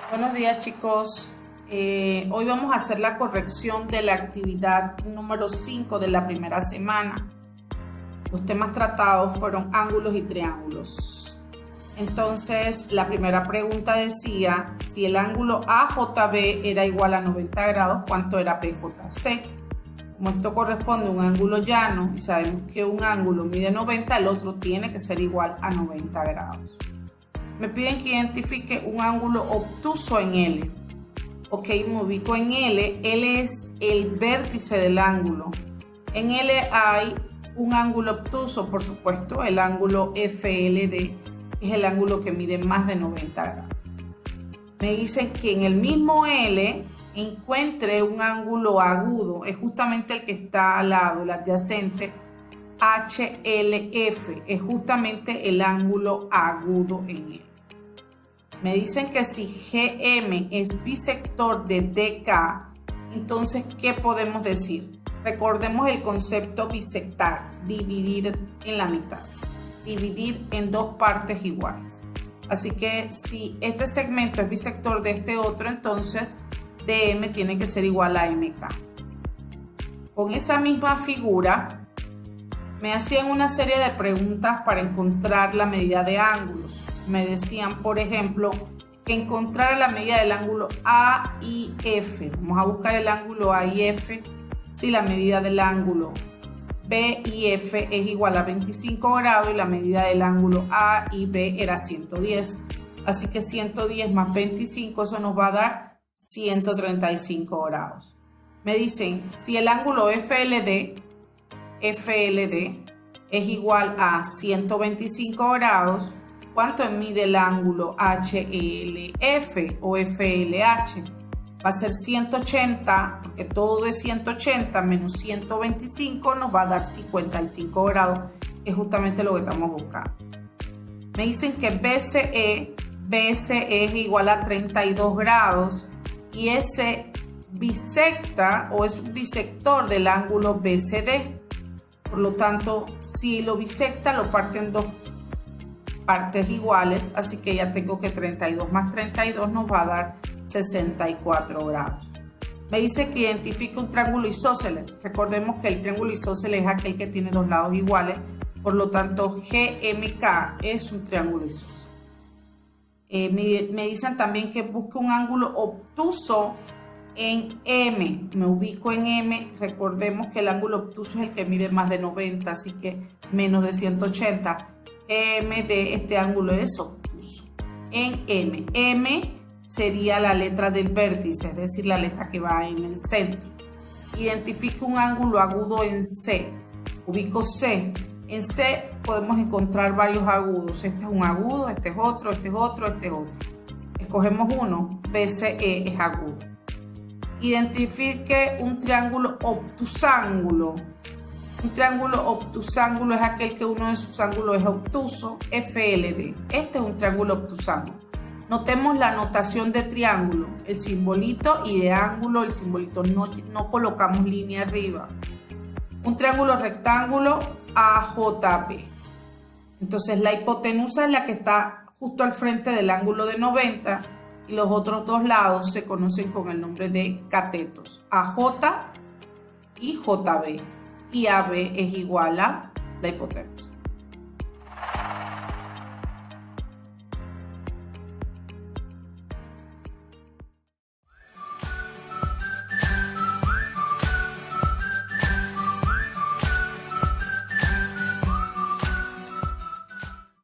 Buenos días, chicos. Hoy vamos a hacer la corrección de la actividad número 5 de la primera semana. Los temas tratados fueron ángulos y triángulos. Entonces, la primera pregunta decía, si el ángulo AJB era igual a 90 grados, ¿cuánto era PJC? Como esto corresponde a un ángulo llano y sabemos que un ángulo mide 90, el otro tiene que ser igual a 90 grados. Me piden que identifique un ángulo obtuso en L. Ok, me ubico en L. L es el vértice del ángulo. En L hay un ángulo obtuso, por supuesto, el ángulo FLD, es el ángulo que mide más de 90 grados. Me dicen que en el mismo L encuentre un ángulo agudo, es justamente el que está al lado, el adyacente, HLF, es justamente el ángulo agudo en él. Me dicen que si GM es bisector de DK, entonces, ¿qué podemos decir? Recordemos el concepto bisectar, dividir en la mitad, dividir en dos partes iguales. Así que si este segmento es bisector de este otro, entonces DM tiene que ser igual a MK. Con esa misma figura, me hacían una serie de preguntas para encontrar la medida de ángulos. Me decían, por ejemplo, que encontrara la medida del ángulo AIF. Vamos a buscar el ángulo AIF si la medida del ángulo BIF es igual a 25 grados y la medida del ángulo AIB era 110. Así que 110 más 25, eso nos va a dar 135 grados. Me dicen, si el ángulo FLD es igual a 125 grados, ¿cuánto mide el ángulo HLF o FLH? Va a ser 180, porque todo es 180 menos 125 nos va a dar 55 grados, que es justamente lo que estamos buscando. Me dicen que BCE es igual a 32 grados y ese bisecta o es un bisector del ángulo BCD. Por lo tanto, si lo bisecta, lo parte en dos partes iguales, así que ya tengo que 32 más 32 nos va a dar 64 grados. Me dice que identifique un triángulo isósceles. Recordemos que el triángulo isósceles es aquel que tiene dos lados iguales, por lo tanto GMK es un triángulo isósceles. Me dicen también que busque un ángulo obtuso en M. Me ubico en M. Recordemos que el ángulo obtuso es el que mide más de 90, así que menos de 180. M de este ángulo es obtuso. En M. M sería la letra del vértice, es decir, la letra que va en el centro. Identifico un ángulo agudo en C. Ubico C. En C podemos encontrar varios agudos. Este es un agudo, este es otro, este es otro, este es otro. Escogemos uno. BCE es agudo. Identifique un triángulo obtusángulo. Un triángulo obtusángulo es aquel que uno de sus ángulos es obtuso, FLD. Este es un triángulo obtusángulo. Notemos la notación de triángulo, el simbolito, y de ángulo, el simbolito. No colocamos línea arriba. Un triángulo rectángulo AJB. Entonces la hipotenusa es la que está justo al frente del ángulo de 90 y los otros dos lados se conocen con el nombre de catetos, AJ y JB. Y AB es igual a la hipotenusa.